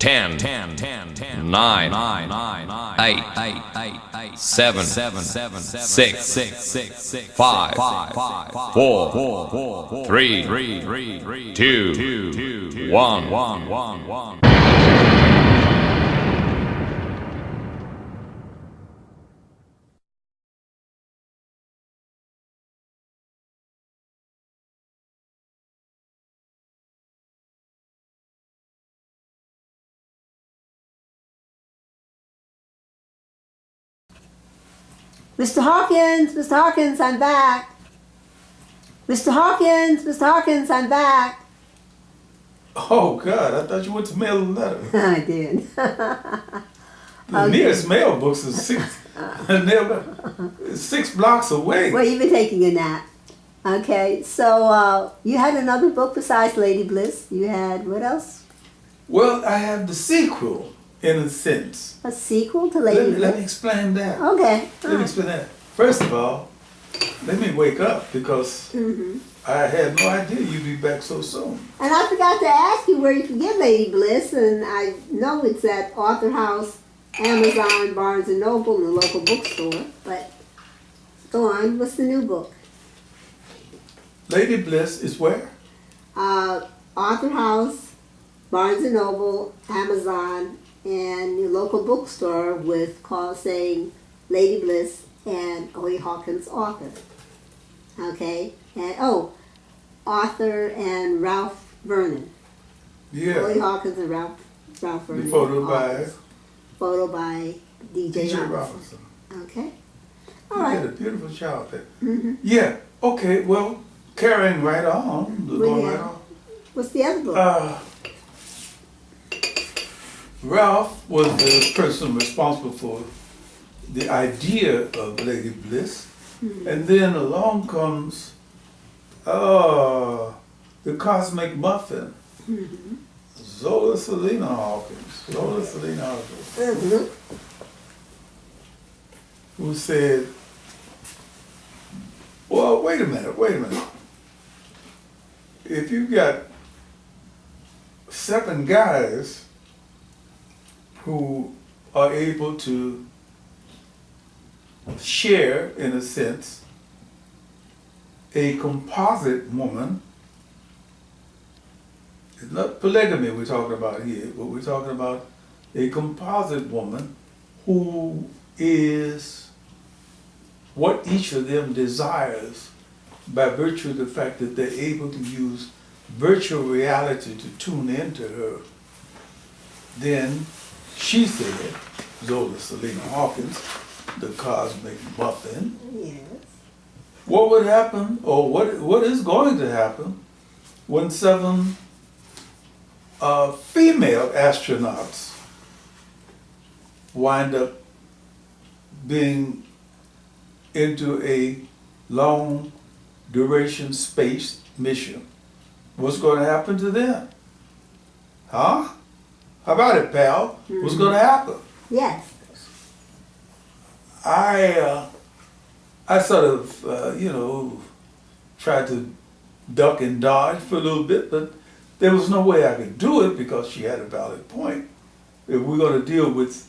10, 9, 8, 7, 6, 5, 4, 3, 2, 1. Mr. Hawkins, I'm back. Mr. Hawkins, I'm back. Oh, God, I thought you went to mail a letter. I did. The nearest mailbox is 6 blocks away. Well, you've been taking a nap. Okay, so you had another book besides Lady Bliss. You had, what else? Well, I have the sequel, in a sense. A sequel to Lady Bliss? Let me explain that. Okay. Let me explain that. First of all, let me wake up because I had no idea you'd be back so soon. And I forgot to ask you where you can get Lady Bliss, and I know it's at Author House, Amazon, Barnes & Noble, and the local bookstore. But go on, what's the new book? Lady Bliss is where? Author House, Barnes & Noble, Amazon, and your local bookstore with calls saying Lady Bliss and O.E. Hawkins author. Okay? And author and Ralph Vernon. Yeah. O.E. Hawkins and Ralph Vernon. The photo by D.J. Robinson. Okay. All right. You did a beautiful job there. Yeah. Okay. Well, carrying right on. Going right on. What's the other book? Ralph was the person responsible for the idea of Lady Bliss. And then along comes the Cosmic Muffin. Salena-Hawkins. Who said, well, wait a minute. If you've got 7 guys who are able to share, in a sense, a composite woman. It's not polygamy we're talking about here, but we're talking about a composite woman who is what each of them desires by virtue of the fact that they're able to use virtual reality to tune into her. Then she said, Salena-Hawkins, the Cosmic Muffin. Yes. What would happen, or what is going to happen, when 7 female astronauts wind up being into a long duration space mission? What's going to happen to them? Huh? How about it, pal? What's going to happen? Yes. I sort of, tried to duck and dodge for a little bit, but there was no way I could do it because she had a valid point. If we're going to deal with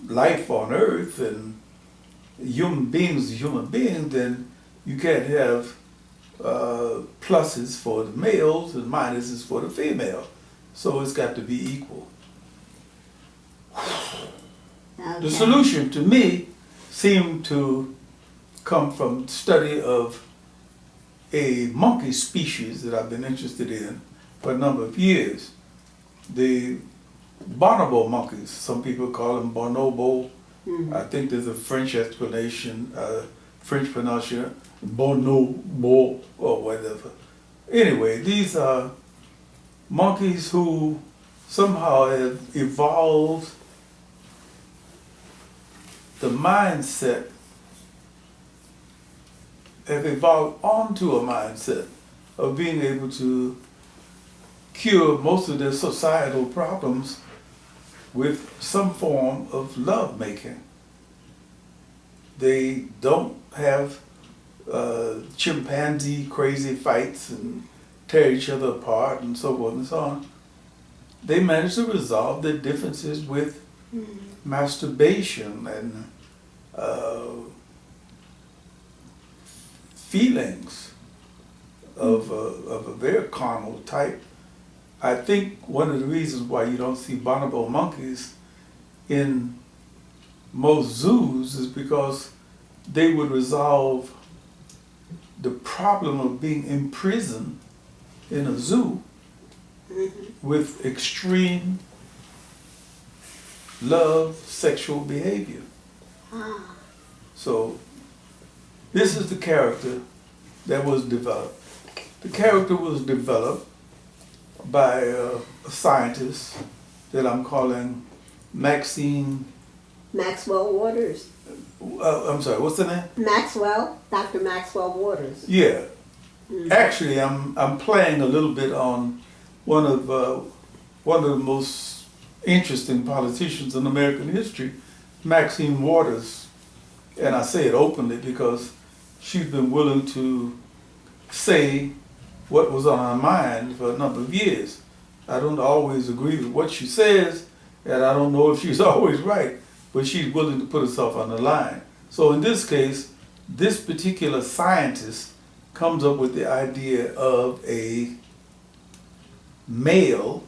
life on Earth and human beings, then you can't have pluses for the males and minuses for the female. So it's got to be equal. Okay. The solution to me seemed to come from study of a monkey species that I've been interested in for a number of years. The bonobo monkeys, some people call them bonobo. I think there's a French explanation, French pronunciation, bonobo or whatever. Anyway, these are monkeys who somehow have evolved the mindset, have evolved onto a mindset of being able to cure most of their societal problems with some form of love making. They don't have chimpanzee crazy fights and tear each other apart and so forth and so on. they managed to resolve their differences with masturbation and feelings of a very carnal type. I think one of the reasons why you don't see bonobo monkeys in most zoos is because they would resolve the problem of being imprisoned in a zoo with extreme love, sexual behavior. So this is the character that was developed. The character was developed by a scientist that I'm calling Maxwell Waters. I'm sorry, what's the name? Maxwell, Dr. Maxwell Waters. Yeah. Actually, I'm playing a little bit on one of the most interesting politicians in American history, Maxine Waters, and I say it openly because she's been willing to say what was on her mind for a number of years. I don't always agree with what she says, and I don't know if she's always right, but she's willing to put herself on the line. So in this case, this particular scientist comes up with the idea of a male,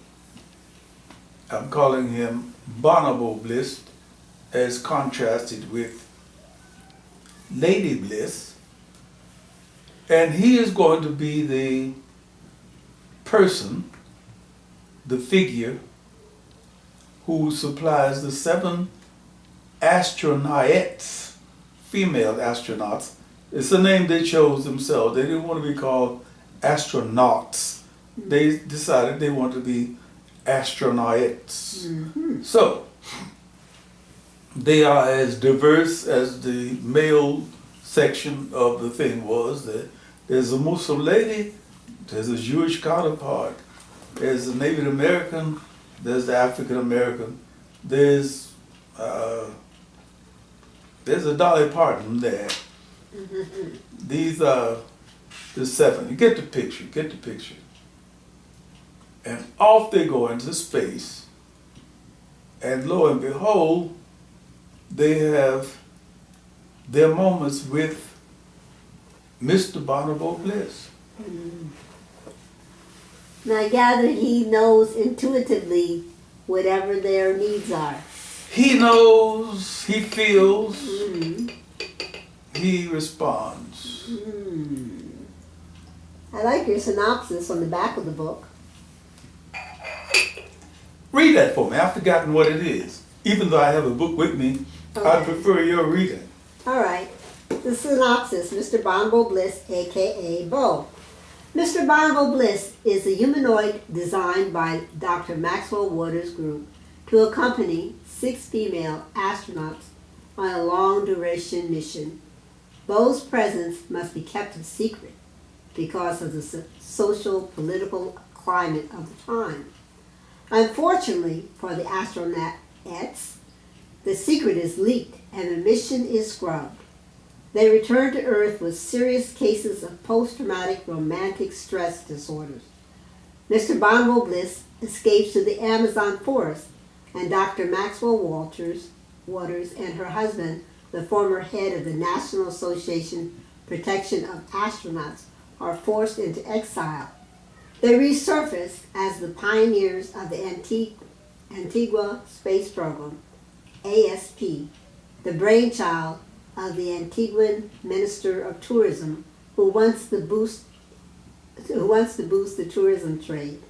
I'm calling him Bonobo Bliss, as contrasted with Lady Bliss, and he is going to be the person, the figure, who supplies the 7 astronauts, female astronauts. It's a name they chose themselves. They didn't want to be called astronauts. They decided they want to be astronauts. So, they are as diverse as the male section of the thing was. There's a Muslim lady, there's a Jewish counterpart, there's a Native American, there's the African American, there's a Dolly Parton there. These are the 7. You get the picture. And off they go into space, and lo and behold, they have their moments with Mr. Bonobo Bliss. Now I gather he knows intuitively whatever their needs are. He knows, he feels, he responds. I like your synopsis on the back of the book. Read that for me. I've forgotten what it is. Even though I have a book with me, Okay. I prefer your reading. All right. The synopsis, Mr. Bonobo Bliss, a.k.a. Bo. Mr. Bonobo Bliss is a humanoid designed by Dr. Maxwell Waters Group to accompany 6 female astronauts on a long-duration mission. Bo's presence must be kept a secret because of the social-political climate of the time. Unfortunately for the astronauts, the secret is leaked and the mission is scrubbed. They return to Earth with serious cases of post-traumatic romantic stress disorders. Mr. Bonobo Bliss escapes to the Amazon forest, and Dr. Maxwell Waters and her husband, the former head of the National Association Protection of Astronauts, are forced into exile. They resurface as the pioneers of the Antigua Space Program, ASP, the brainchild of the Antiguan Minister of Tourism, who wants to boost the tourism trade.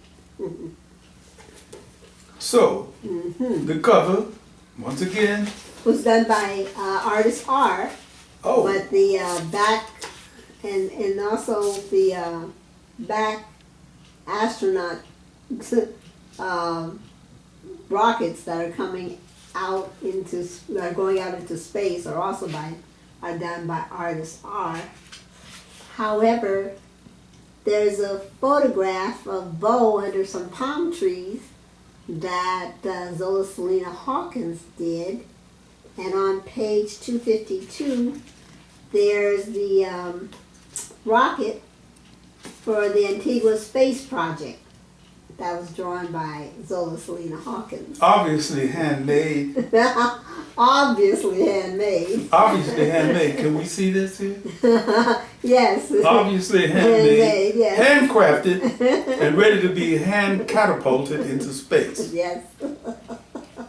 So, the cover, once again, Was done by artist R, oh, but the back and also the back astronaut rockets that are coming out are going out into space are also are done by artist R. However, there's a photograph of Bo under some palm trees that Zola Salena-Hawkins did, and on page 252 there's the rocket for the Antigua Space Project. that was drawn by Zola Salena-Hawkins. Obviously handmade. Obviously handmade. Obviously handmade. Can we see this here? Yes. Obviously handmade. Handmade, yes. Handcrafted and ready to be hand catapulted into space. Yes.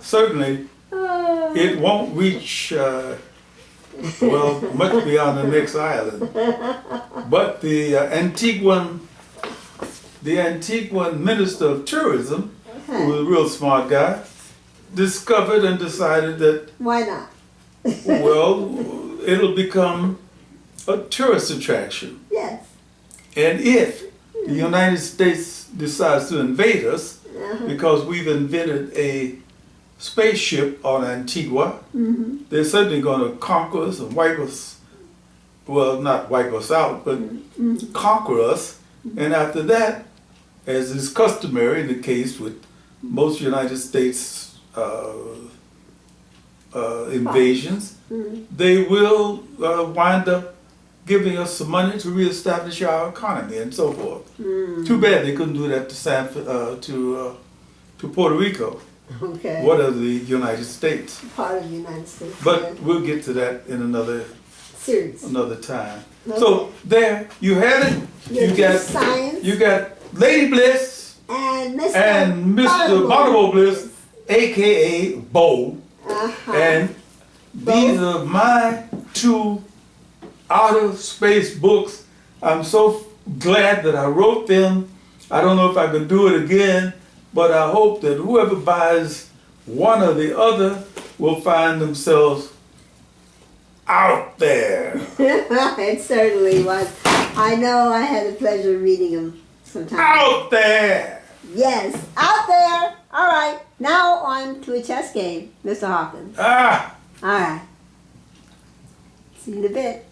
Certainly, it won't reach, well, much beyond the next island. But the Antiguan Minister of Tourism, who was a real smart guy, discovered and decided that, Why not? well, it'll become a tourist attraction. Yes. And if the United States decides to invade us, because we've invented a spaceship on Antigua, they're certainly going to conquer us and wipe us, well, not wipe us out, but conquer us. And after that, as is customary in the case with most United States invasions, they will wind up giving us some money to reestablish our economy and so forth. Too bad they couldn't do that to Puerto Rico. Okay. What of the United States? Part of the United States. But yeah. we'll get to that in another Series. time. Okay. So there you had it. Science. You got Lady Bliss And Mr. Bonobo Bliss, aka Bo. And these are my two outer space books. I'm so glad that I wrote them. I don't know if I can do it again, but I hope that whoever buys one or the other will find themselves out there. It certainly was. I know I had the pleasure of reading them sometime. Out there! Yes, out there. All right. Now on to a chess game, Mr. Hawkins. Ah! All right. See you in a bit.